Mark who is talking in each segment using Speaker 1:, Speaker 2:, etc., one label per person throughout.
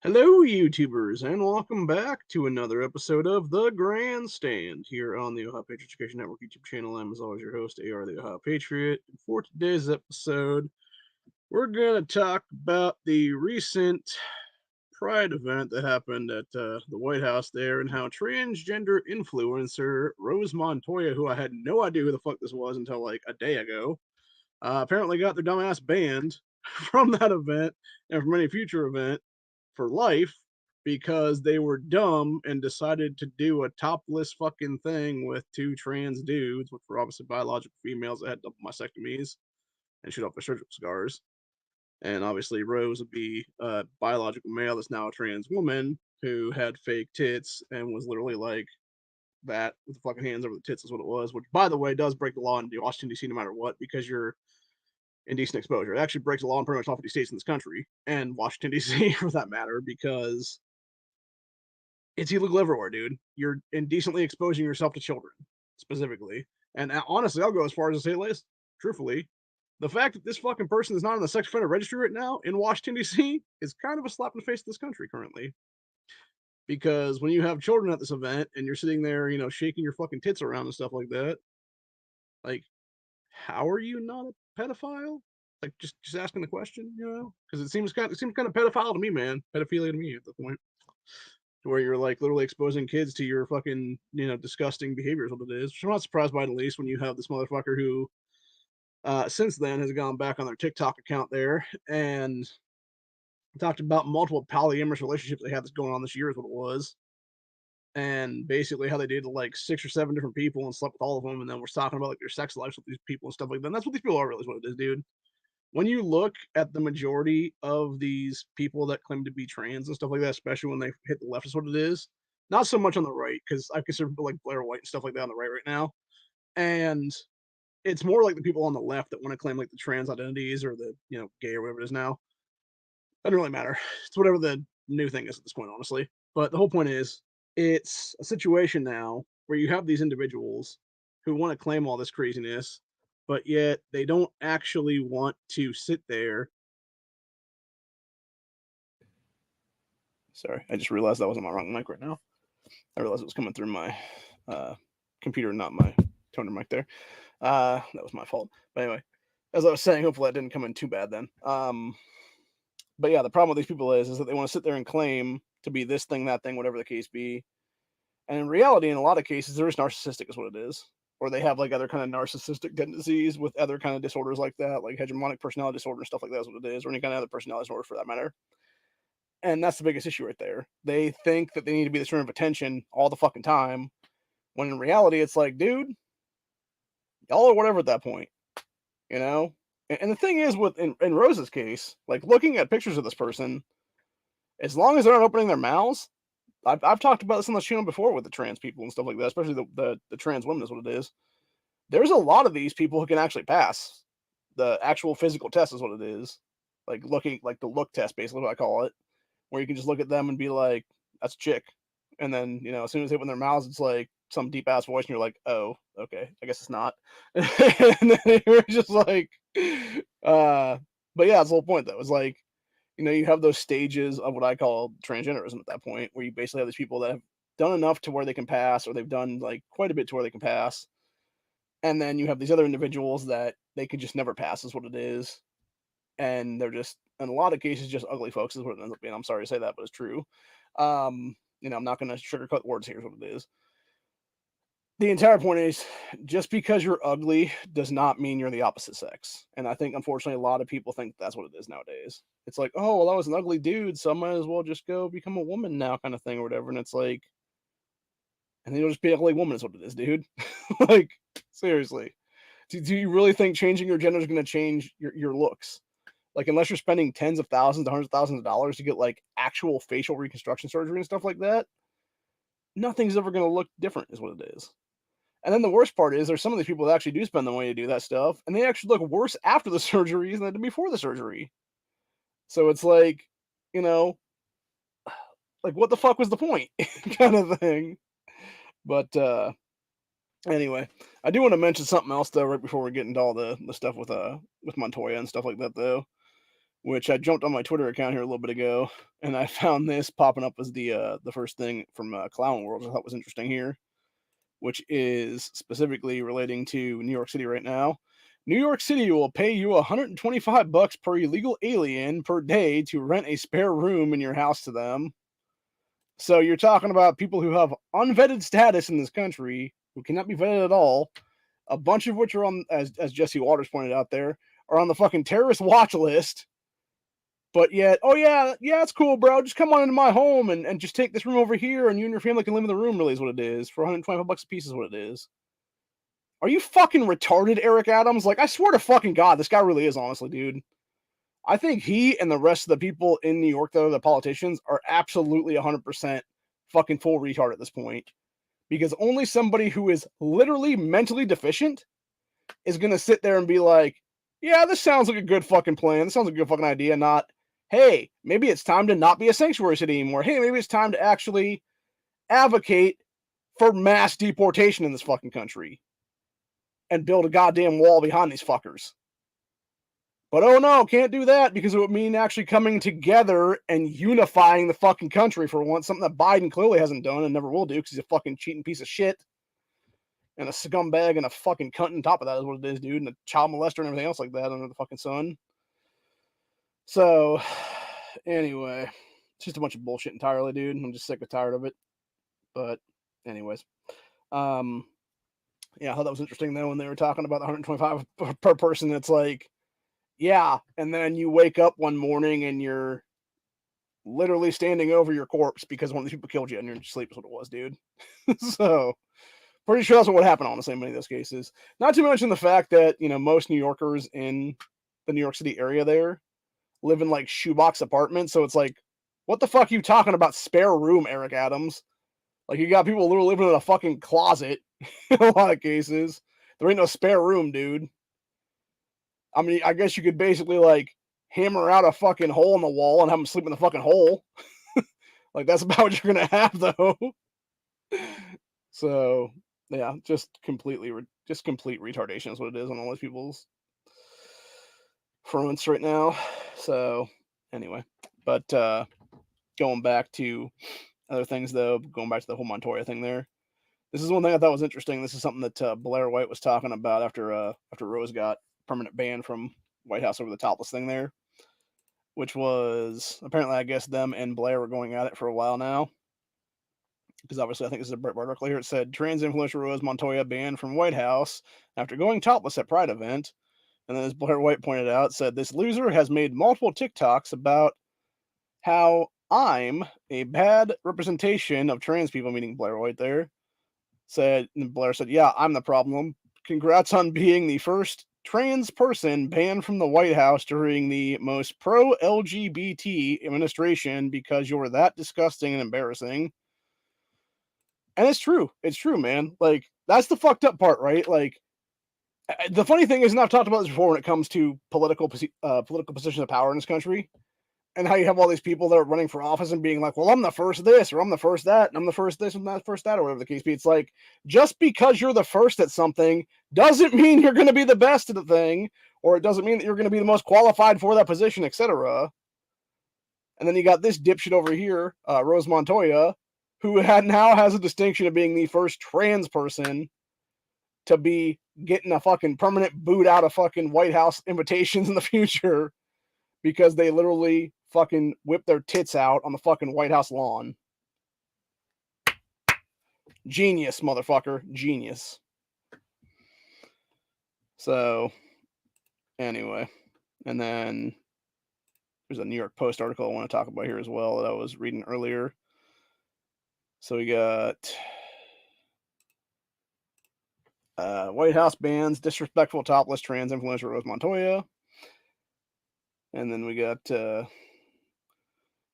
Speaker 1: Hello, YouTubers, and welcome back to another episode of The Grandstand here on the Ohio Patriot Education Network YouTube channel. I'm, as always, your host, AR the Ohio Patriot. And for today's episode, we're going to talk about the recent Pride event that happened at the White House there and how transgender influencer Rose Montoya, who I had no idea who the fuck this was until like a day ago, apparently got their dumbass banned from that event and from any future event for life because they were dumb and decided to do a topless fucking thing with two trans dudes, which were obviously biological females that had double mastectomies and shoot off their surgical scars. And obviously, Rose would be a biological male that's now a trans woman who had fake tits and was literally like that with the fucking hands over the tits, is what it was, which, by the way, does break the law in Washington, D.C., no matter what, because you're indecent exposure. It actually breaks the law in pretty much all 50 states in this country and Washington, D.C., for that matter, because it's illegal everywhere, dude. You're indecently exposing yourself to children, specifically. And honestly, I'll go as far as to say this, truthfully, the fact that this fucking person is not on the sex offender registry right now in Washington, D.C. is kind of a slap in the face of this country currently. Because when you have children at this event and you're sitting there, shaking your fucking tits around and stuff like that, like, how are you not a pedophile? Like, just asking the question, because it seems kind of pedophile to me, man. Pedophilia to me at the point where you're like literally exposing kids to your fucking disgusting behavior is what it is. Which I'm not surprised by, at least when you have this motherfucker who since then has gone back on their TikTok account there and talked about multiple polyamorous relationships they had that's going on this year is what it was. And basically how they dated like 6 or 7 different people and slept with all of them, and then we're talking about like their sex lives with these people and stuff like that. And that's what these people are, really, is what it is, dude. When you look at the majority of these people that claim to be trans and stuff like that, especially when they hit the left, is what it is. Not so much on the right, because I consider people like Blair White and stuff like that on the right now. And it's more like the people on the left that want to claim like the trans identities or the gay or whatever it is now. Doesn't really matter. It's whatever the new thing is at this point, honestly. But the whole point is, it's a situation now where you have these individuals who want to claim all this craziness, but yet they don't actually want to sit there. Sorry, I just realized that wasn't my wrong mic right now. I realized it was coming through my computer, not my toner mic there. That was my fault. But anyway, as I was saying, hopefully that didn't come in too bad then. But yeah, the problem with these people is that they want to sit there and claim to be this thing, that thing, whatever the case be. And in reality, in a lot of cases, they're just narcissistic is what it is. Or they have like other kind of narcissistic tendencies with other kind of disorders like that, like hegemonic personality disorder and stuff like that is what it is, or any kind of other personality disorder for that matter. And that's the biggest issue right there. They think that they need to be the center of attention all the fucking time, when in reality, it's like, dude, y'all are whatever at that point, you know? And the thing is, in Rose's case, like looking at pictures of this person, as long as they're not opening their mouths, I've talked about this on the channel before with the trans people and stuff like that, especially the trans women is what it is. There's a lot of these people who can actually pass the actual physical test is what it is. Like looking like the look test, basically what I call it, where you can just look at them and be like, that's a chick. And then, as soon as they open their mouths, it's like some deep ass voice, and you're like, oh, okay, I guess it's not. And then you're just like, but yeah, that's the whole point though. It's like, you have those stages of what I call transgenderism at that point, where you basically have these people that have done enough to where they can pass, or they've done like quite a bit to where they can pass. And then you have these other individuals that they could just never pass, is what it is. And they're just, in a lot of cases, just ugly folks, is what it ends up being. I'm sorry to say that, but it's true. I'm not going to sugarcoat words here, is what it is. The entire point is, just because you're ugly does not mean you're the opposite sex. And I think, unfortunately, a lot of people think that's what it is nowadays. It's like, oh, well, I was an ugly dude, so I might as well just go become a woman now, kind of thing, or whatever. And it's like, and then you'll just be an ugly woman, is what it is, dude. Like, seriously. Do you really think changing your gender is going to change your looks? Like, unless you're spending tens of thousands, hundreds of thousands of dollars to get like actual facial reconstruction surgery and stuff like that, nothing's ever going to look different, is what it is. And then the worst part is there's some of these people that actually do spend the money to do that stuff, and they actually look worse after the surgery than they did before the surgery. So it's like, you know, like what the fuck was the point, kind of thing. But anyway, I do want to mention something else though, right before we get into all the stuff with Montoya and stuff like that though. which I jumped on my Twitter account here a little bit ago, and I found this popping up as the first thing from Clown World, which I thought was interesting here, which is specifically relating to New York City right now. New York City will pay you $125 per illegal alien per day to rent a spare room in your house to them. So you're talking about people who have unvetted status in this country, who cannot be vetted at all, a bunch of which are on, as Jesse Waters pointed out there, are on the fucking terrorist watch list. But yet, oh yeah, it's cool, bro. Just come on into my home and just take this room over here, and you and your family can live in the room, really, is what it is. For $125 a piece is what it is. Are you fucking retarded, Eric Adams? Like, I swear to fucking God, this guy really is, honestly, dude. I think he and the rest of the people in New York, though, the politicians, are absolutely 100% fucking full retard at this point. Because only somebody who is literally mentally deficient is going to sit there and be like, yeah, this sounds like a good fucking plan. This sounds like a good fucking idea. Not, hey, maybe it's time to not be a sanctuary city anymore. Hey, maybe it's time to actually advocate for mass deportation in this fucking country and build a goddamn wall behind these fuckers. But oh no, can't do that because it would mean actually coming together and unifying the fucking country for once, something that Biden clearly hasn't done and never will do because he's a fucking cheating piece of shit and a scumbag and a fucking cunt on top of that is what it is, dude, and a child molester and everything else like that under the fucking sun. So, anyway, it's just a bunch of bullshit entirely, dude. I'm just sick and tired of it. But, anyways, yeah, I thought that was interesting though when they were talking about the 125 per person. It's like, yeah, and then you wake up one morning and you're literally standing over your corpse because one of these people killed you and you're in sleep is what it was, dude. So, pretty sure that's what would happen, honestly, in many of those cases. Not to mention the fact that, you know, most New Yorkers in the New York City area there live in, like, shoebox apartments, so it's like, what the fuck are you talking about spare room, Eric Adams? Like, you got people literally living in a fucking closet in a lot of cases. There ain't no spare room, dude. I mean, I guess you could basically, like, hammer out a fucking hole in the wall and have them sleep in the fucking hole. Like, that's about what you're gonna have, though. So, yeah, just complete retardation is what it is on all these people's fronts right now. So, anyway, but going back to other things, though, going back to the whole Montoya thing there, this is one thing I thought was interesting. This is something that Blair White was talking about after Rose got permanent ban from White House over the topless thing there, which was apparently, I guess, them and Blair were going at it for a while now. Because obviously, I think this is a Breitbart article here. It said trans influencer Rose Montoya banned from White House after going topless at Pride event. And then, as Blair White pointed out, said this loser has made multiple TikToks about how I'm a bad representation of trans people, meaning Blair White there. Blair said, yeah, I'm the problem. Congrats on being the first trans person banned from the White House during the most pro-LGBT administration because you're that disgusting and embarrassing. And it's true. It's true, man. Like, that's the fucked up part, right? Like, the funny thing is, and I've talked about this before when it comes to political positions of power in this country, and how you have all these people that are running for office and being like, well, I'm the first this, or I'm the first that, and I'm the first this, and I'm the first that, or whatever the case be. It's like, just because you're the first at something doesn't mean you're going to be the best at the thing, or it doesn't mean that you're going to be the most qualified for that position, etc. And then you got this dipshit over here, Rose Montoya, who now has a distinction of being the first trans person to be getting a fucking permanent boot out of fucking White House invitations in the future because they literally fucking whip their tits out on the fucking White House lawn. Genius, motherfucker. Genius. So, anyway. And then there's a New York Post article I want to talk about here as well that I was reading earlier. So we got White House bans disrespectful topless trans influencer Rose Montoya. And then we got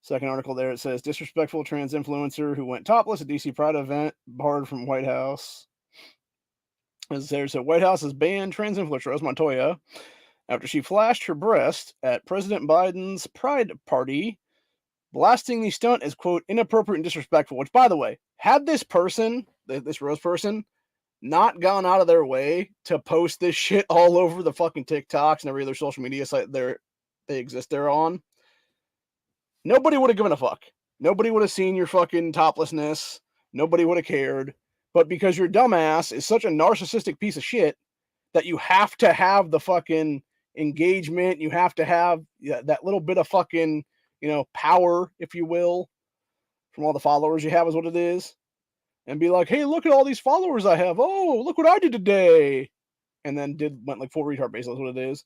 Speaker 1: second article there. It says disrespectful trans influencer who went topless at DC Pride event barred from White House. As there, so White House has banned trans influencer Rose Montoya after she flashed her breast at President Biden's Pride party, blasting the stunt as, quote, inappropriate and disrespectful. Which, by the way, had this person, this Rose person, not gone out of their way to post this shit all over the fucking TikToks and every other social media site they they exist there on, nobody would have given a fuck. Nobody would have seen your fucking toplessness. Nobody would have cared. But because your dumbass is such a narcissistic piece of shit that you have to have the fucking engagement, you have to have that little bit of fucking, power, if you will, from all the followers you have is what it is. And be like, hey, look at all these followers I have. Oh, look what I did today. And then went like full retard base, that's what it is.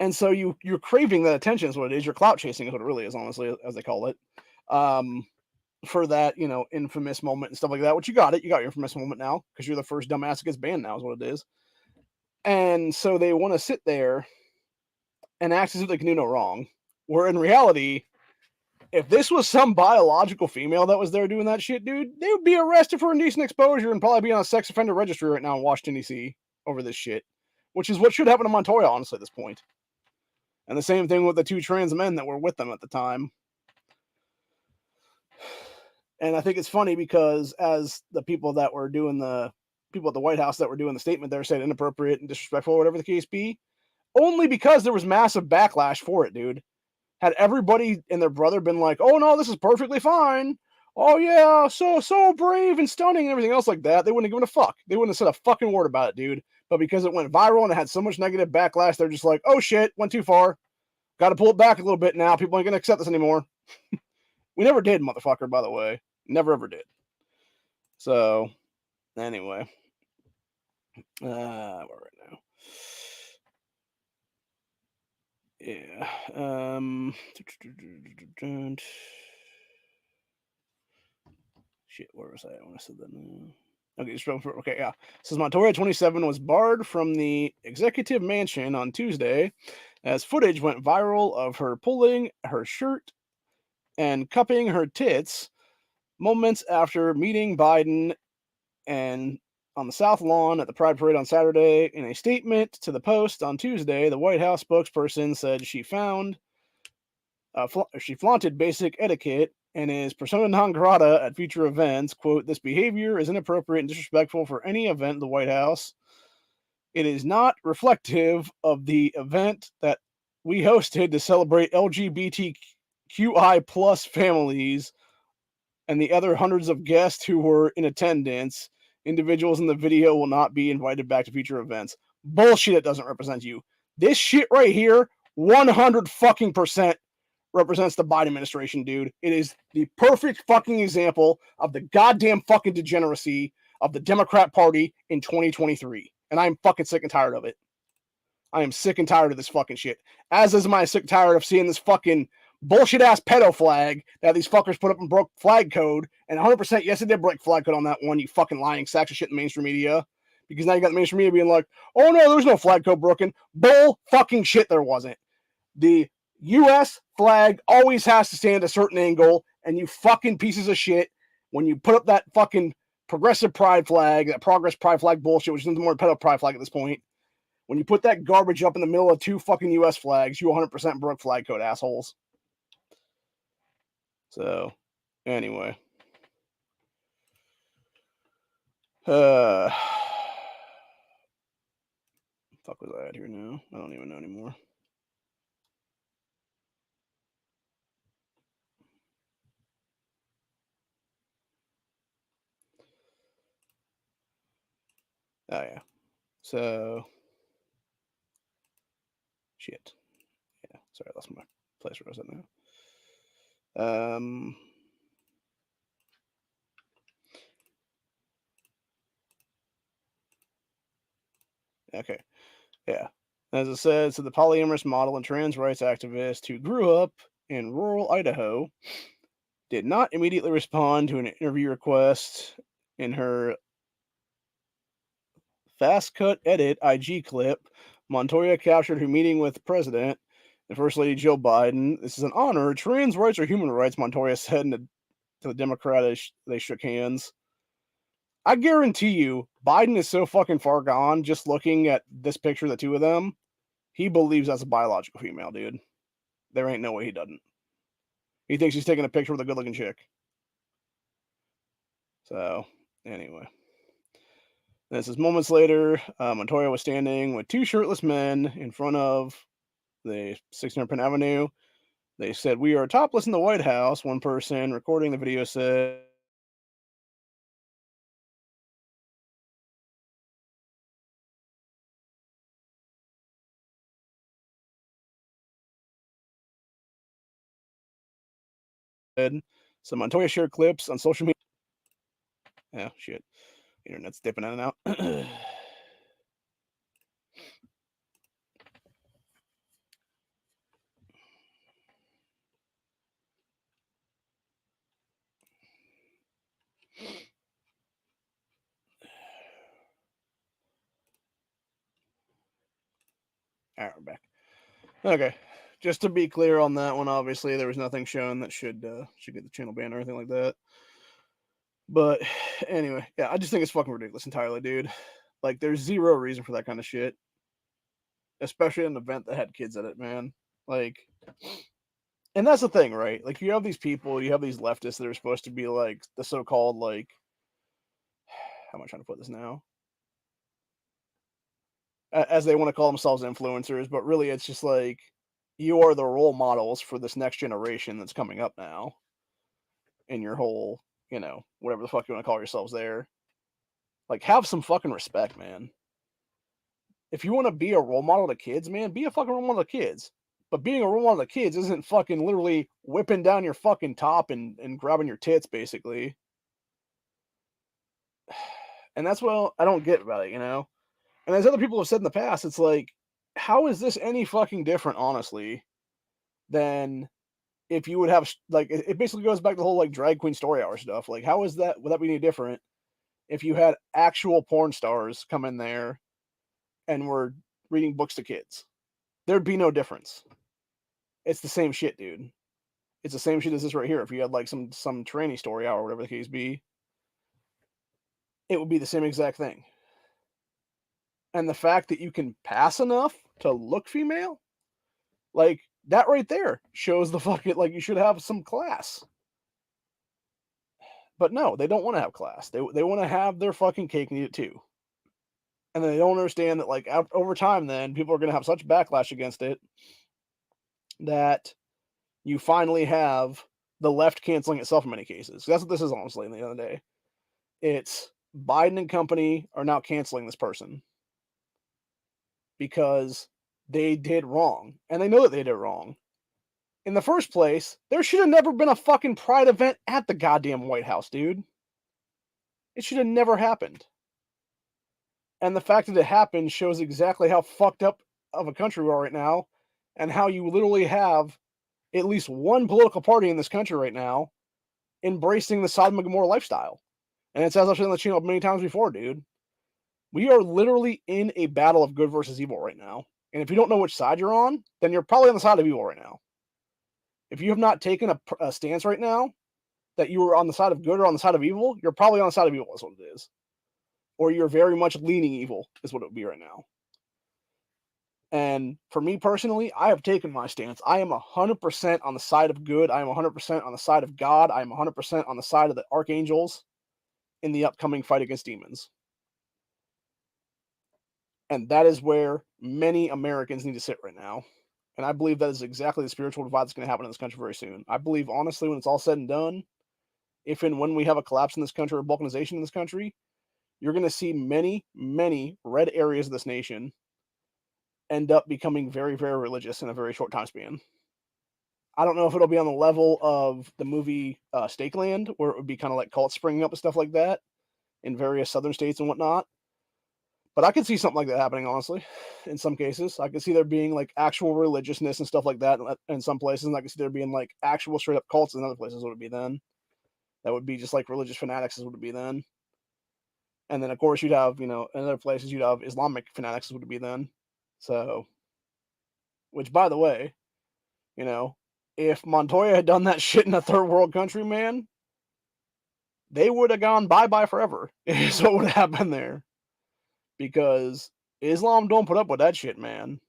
Speaker 1: And so you're craving that attention is what it is. You're clout chasing is what it really is, honestly, as they call it. For that, infamous moment and stuff like that, which you got it. You got your infamous moment now because you're the first dumbass that gets banned now is what it is. And so they want to sit there and act as if they can do no wrong. Where in reality, if this was some biological female that was there doing that shit, dude, they would be arrested for indecent exposure and probably be on a sex offender registry right now in Washington, D.C. over this shit. Which is what should happen to Montoya, honestly, at this point. And the same thing with the 2 trans men that were with them at the time. And I think it's funny because as the people at the White House that were doing the statement there said inappropriate and disrespectful, whatever the case be, only because there was massive backlash for it, dude. Had everybody and their brother been like, oh no, this is perfectly fine. Oh yeah, so brave and stunning and everything else like that, they wouldn't have given a fuck. They wouldn't have said a fucking word about it, dude. But because it went viral and it had so much negative backlash, they're just like, oh shit, went too far. Got to pull it back a little bit now. People ain't gonna accept this anymore. We never did, motherfucker, by the way. Never ever did. So, anyway. We're right now. Yeah. Shit, where was I when I said that? Okay, yeah. Says Montoya, 27, was barred from the executive mansion on Tuesday as footage went viral of her pulling her shirt and cupping her tits moments after meeting Biden and on the South Lawn at the Pride Parade on Saturday. In a statement to the Post on Tuesday, the White House spokesperson said she flaunted basic etiquette and is persona non grata at future events. Quote, this behavior is inappropriate and disrespectful for any event in the White House. It is not reflective of the event that we hosted to celebrate LGBTQI plus families and the other hundreds of guests who were in attendance. Individuals in the video will not be invited back to future events. Bullshit, it doesn't represent you. This shit right here, 100 fucking percent represents the Biden administration, dude. It is the perfect fucking example of the goddamn fucking degeneracy of the Democrat Party in 2023. And I'm fucking sick and tired of it. I am sick and tired of this fucking shit. As is my sick and tired of seeing this fucking bullshit ass pedo flag that these fuckers put up and broke flag code. And 100%, yes, it did break flag code on that one, you fucking lying sacks of shit in the mainstream media. Because now you got the mainstream media being like, oh no, there was no flag code broken. Bull fucking shit, there wasn't. The U.S. flag always has to stand a certain angle, and you fucking pieces of shit, when you put up that fucking progressive pride flag, that progress pride flag bullshit, which is nothing more than pedo pride flag at this point, when you put that garbage up in the middle of 2 fucking U.S. flags, you 100% broke flag code, assholes. So, anyway. Fuck was I at here now? I don't even know anymore. Oh, yeah. So, shit. Yeah, sorry, I lost my place where I was at now. Okay. Yeah. As it says, so the polyamorous model and trans rights activist who grew up in rural Idaho did not immediately respond to an interview request in her fast cut edit IG clip. Montoya captured her meeting with the president and First Lady Jill Biden. This is an honor. Trans rights are human rights, Montoya said to the Democrat. They shook hands. I guarantee you, Biden is so fucking far gone just looking at this picture of the two of them. He believes that's a biological female, dude. There ain't no way he doesn't. He thinks he's taking a picture with a good-looking chick. So, anyway. This is moments later. Montoya was standing with 2 shirtless men in front of the 600 Penn Avenue. They said, "We are topless in the White House." One person recording the video said, some Montoya shared clips on social media. Oh, shit. Internet's dipping in and out. All right, we're back. Okay. Just to be clear on that one, obviously, there was nothing shown that should get the channel banned or anything like that. But anyway, yeah, I just think it's fucking ridiculous entirely, dude. Like, there's zero reason for that kind of shit, especially an event that had kids at it, man. Like, and that's the thing, right? Like, you have these people, you have these leftists that are supposed to be like the so-called, like, how am I trying to put this now? As they want to call themselves influencers, but really it's just like you are the role models for this next generation that's coming up now in your whole, whatever the fuck you want to call yourselves there. Like, have some fucking respect, man. If you want to be a role model to kids, man, be a fucking role model to kids. But being a role model to kids isn't fucking literally whipping down your fucking top and grabbing your tits, basically. And that's what I don't get about it, And as other people have said in the past, it's like, how is this any fucking different, honestly, than if you would have, like, it basically goes back to the whole, like, drag queen story hour stuff. Like, how is that, would that be any different if you had actual porn stars come in there and were reading books to kids? There'd be no difference. It's the same shit, dude. It's the same shit as this right here. If you had, like, some tranny story hour or whatever the case be, it would be the same exact thing. And the fact that you can pass enough to look female, like, that right there shows the fucking, like, you should have some class. But no, they don't want to have class. They want to have their fucking cake and eat it too. And they don't understand that, like, over time, then people are going to have such backlash against it that you finally have the left canceling itself in many cases. That's what this is, honestly, in the end of the day. It's Biden and company are now canceling this person because they did wrong. And they know that they did wrong. In the first place, there should have never been a fucking pride event at the goddamn White House, dude. It should have never happened. And the fact that it happened shows exactly how fucked up of a country we are right now, and how you literally have at least one political party in this country right now embracing the Sodom and Gomorrah lifestyle. And it's as I've said on the channel many times before, dude. We are literally in a battle of good versus evil right now. And if you don't know which side you're on, then you're probably on the side of evil right now. If you have not taken a stance right now that you are on the side of good or on the side of evil, you're probably on the side of evil, is what it is. Or you're very much leaning evil, is what it would be right now. And for me personally, I have taken my stance. I am 100% on the side of good. I am 100% on the side of God. I am 100% on the side of the archangels in the upcoming fight against demons. And that is where many Americans need to sit right now. And I believe that is exactly the spiritual divide that's going to happen in this country very soon. I believe, honestly, when it's all said and done, if and when we have a collapse in this country or balkanization in this country, you're going to see many, many red areas of this nation end up becoming very, very religious in a very short time span. I don't know if it'll be on the level of the movie Stakeland, where it would be kind of like cults springing up and stuff like that in various southern states and whatnot. But I could see something like that happening, honestly, in some cases. I could see there being, like, actual religiousness and stuff like that in some places, and I could see there being, like, actual straight-up cults in other places, would it be then. That would be just like religious fanatics, would it be then. And then, of course, you'd have, in other places, you'd have Islamic fanatics, would it be then. So, which, by the way, if Montoya had done that shit in a third world country, man, they would have gone bye-bye forever, is what would have happened there. Because Islam don't put up with that shit, man.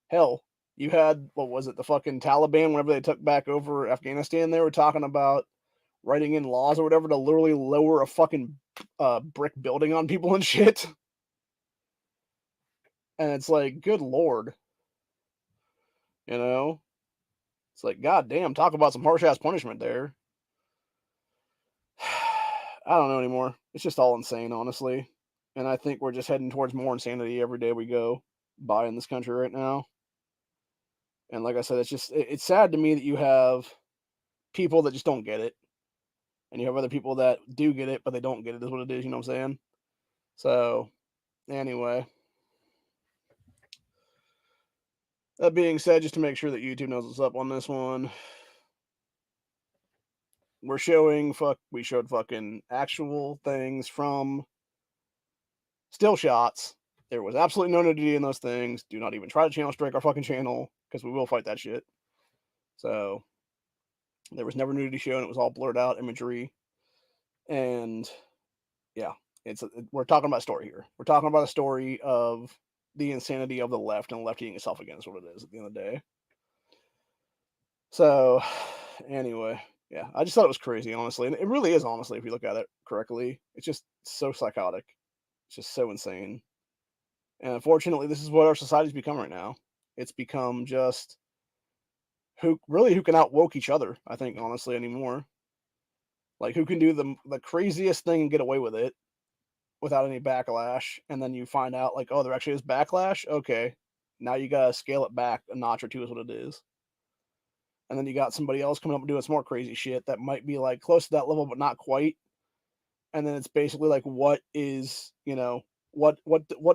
Speaker 1: Hell, you had, what was it, the fucking Taliban, whenever they took back over Afghanistan, they were talking about writing in laws or whatever to literally lower a fucking brick building on people and shit. And it's like, good lord. You know? It's like, god damn, talk about some harsh ass punishment there. I don't know anymore. It's just all insane, honestly. And I think we're just heading towards more insanity every day we go by in this country right now. And like I said, it's sad to me that you have people that just don't get it, and you have other people that do get it, but they don't get it. Is what it is. You know what I'm saying? So anyway, that being said, just to make sure that YouTube knows what's up on this one, we showed fucking actual things from still shots. There was absolutely no nudity in those things. Do not even try to channel strike our fucking channel because we will fight that shit. So there was never nudity shown. It was all blurred out imagery. And yeah, we're talking about a story here. We're talking about a story of the insanity of the left and the left eating itself again is what it is at the end of the day. So anyway, yeah, I just thought it was crazy, honestly. And it really is, honestly, if you look at it correctly. It's just so psychotic. It's just so insane. And unfortunately, this is what our society's become right now. It's become just who can outwoke each other, I think, honestly, anymore. Like who can do the craziest thing and get away with it without any backlash, and then you find out like, oh, there actually is backlash. Okay, now you gotta scale it back a notch or two is what it is. And then you got somebody else coming up and doing some more crazy shit that might be like close to that level but not quite. And then it's basically like, what is, what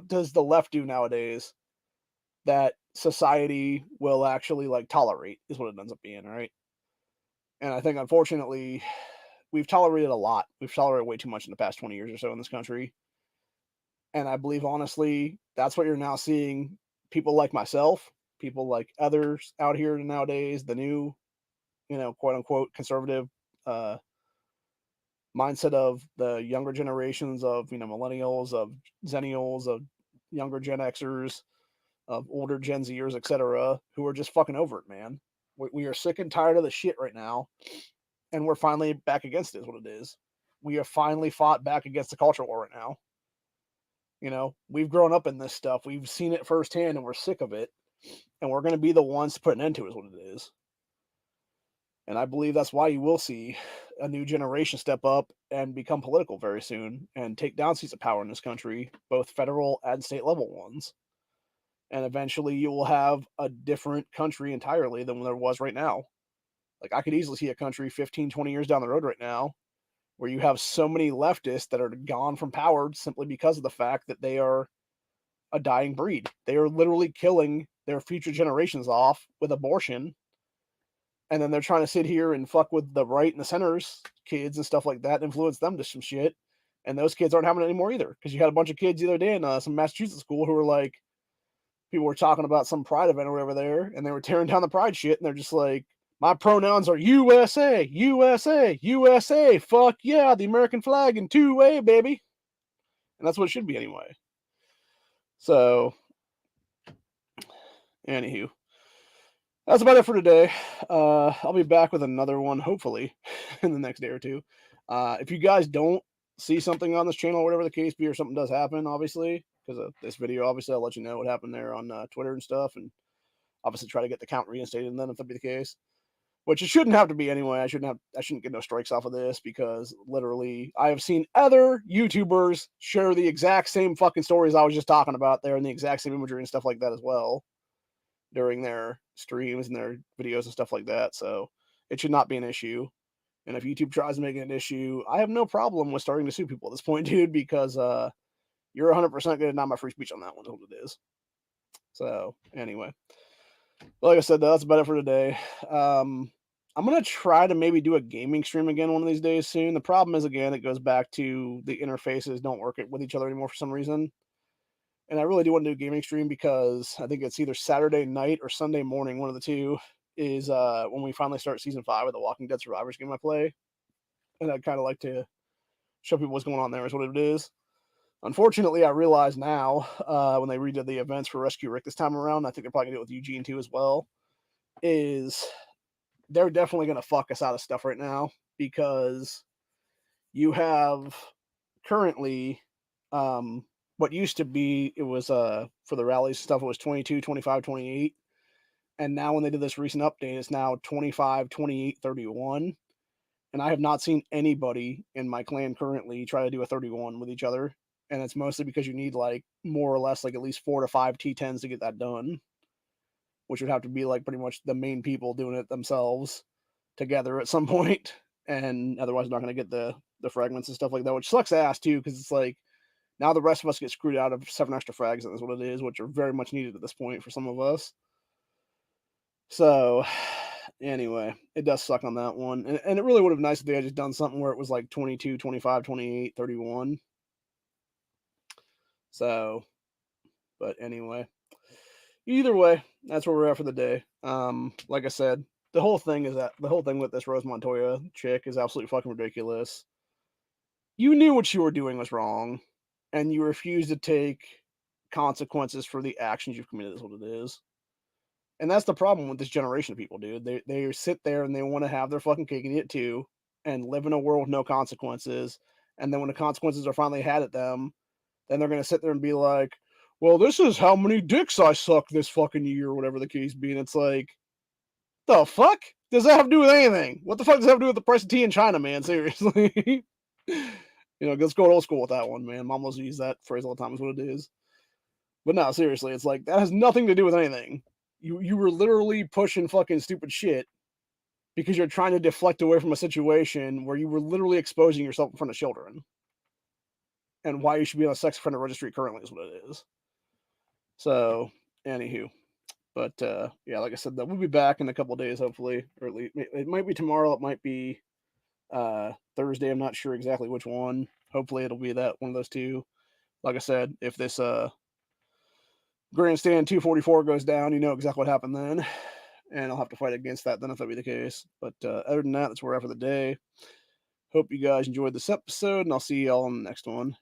Speaker 1: does the left do nowadays that society will actually like tolerate is what it ends up being, right? And I think unfortunately we've tolerated a lot. We've tolerated way too much in the past 20 years or so in this country. And I believe honestly, that's what you're now seeing people like myself, people like others out here nowadays, the new, quote unquote conservative uh mindset of the younger generations of, millennials, of zennials, of younger Gen Xers, of older Gen Zers, etc., who are just fucking over it, man. We are sick and tired of the shit right now, and we're finally back against it, is what it is. We have finally fought back against the culture war right now. We've grown up in this stuff. We've seen it firsthand, and we're sick of it. And we're going to be the ones to put an end to it, is what it is. And I believe that's why you will see a new generation step up and become political very soon and take down seats of power in this country, both federal and state level ones. And eventually you will have a different country entirely than there was right now. Like I could easily see a country 15, 20 years down the road right now where you have so many leftists that are gone from power simply because of the fact that they are a dying breed. They are literally killing their future generations off with abortion. And then they're trying to sit here and fuck with the right and the center's kids and stuff like that, and influence them to some shit. And those kids aren't having it anymore either. Because you had a bunch of kids the other day in some Massachusetts school who were like, people were talking about some pride event or whatever there, and they were tearing down the pride shit, and they're just like, my pronouns are USA, USA, USA, fuck yeah, the American flag in two-way, baby. And that's what it should be anyway. So, anywho, that's about it for today. I'll be back with another one, hopefully, in the next day or two. If you guys don't see something on this channel, or whatever the case be, or something does happen, obviously, because of this video, obviously, I'll let you know what happened there on Twitter and stuff, and obviously try to get the count reinstated then if that be the case. Which it shouldn't have to be anyway. I shouldn't get no strikes off of this because literally I have seen other YouTubers share the exact same fucking stories I was just talking about there and the exact same imagery and stuff like that as well during their streams and their videos and stuff like that. So it should not be an issue. And if YouTube tries to make it an issue, I have no problem with starting to sue people at this point, dude, because you're 100% going to deny my free speech on that one. Is what it is. So anyway. Like I said, that's about it for today. I'm going to try to maybe do a gaming stream again one of these days soon. The problem is, again, it goes back to the interfaces don't work with each other anymore for some reason. And I really do want to do a gaming stream because I think it's either Saturday night or Sunday morning, one of the two, is when we finally start Season 5 of the Walking Dead Survivors game I play. And I'd kind of like to show people what's going on there is what it is. Unfortunately, I realize now when they redid the events for Rescue Rick this time around, I think they're probably going to do it with Eugene too as well, is they're definitely going to fuck us out of stuff right now because you have currently what used to be, it was for the rallies stuff, it was 22, 25, 28. And now when they did this recent update, it's now 25, 28, 31. And I have not seen anybody in my clan currently try to do a 31 with each other. And it's mostly because you need like more or less like at least 4 to 5 T10s to get that done, which would have to be like pretty much the main people doing it themselves together at some point. And otherwise, not going to get the fragments and stuff like that, which sucks ass too, because it's like now the rest of us get screwed out of 7 extra frags, and that's what it is, which are very much needed at this point for some of us. So, anyway, it does suck on that one. And it really would have been nice if they had just done something where it was like 22, 25, 28, 31. So, but anyway, either way, that's where we're at for the day. Like I said, the whole thing with this Rose Montoya chick is absolutely fucking ridiculous. You knew what you were doing was wrong, and you refused to take consequences for the actions you've committed. Is what it is. And that's the problem with this generation of people, dude. They sit there and they want to have their fucking cake and eat it too, and live in a world with no consequences. And then when the consequences are finally had at them, then they're gonna sit there and be like, "Well, this is how many dicks I sucked this fucking year," or whatever the case be. And it's like, the fuck does that have to do with anything? What the fuck does that have to do with the price of tea in China, man? Seriously. Let's go old school with that one, man. Mom use that phrase all the time, is what it is. But no, seriously, it's like that has nothing to do with anything. You were literally pushing fucking stupid shit because you're trying to deflect away from a situation where you were literally exposing yourself in front of children. And why you should be on a sex offender registry currently is what it is. So, anywho. But yeah, like I said, we'll be back in a couple of days, hopefully. Or at least it might be tomorrow, it might be Thursday. I'm not sure exactly which one. Hopefully it'll be that one of those two. Like I said, if this Grandstand 244 goes down, you know exactly what happened then. And I'll have to fight against that then if that be the case. But other than that, that's where we're at for the day. Hope you guys enjoyed this episode, and I'll see y'all on the next one.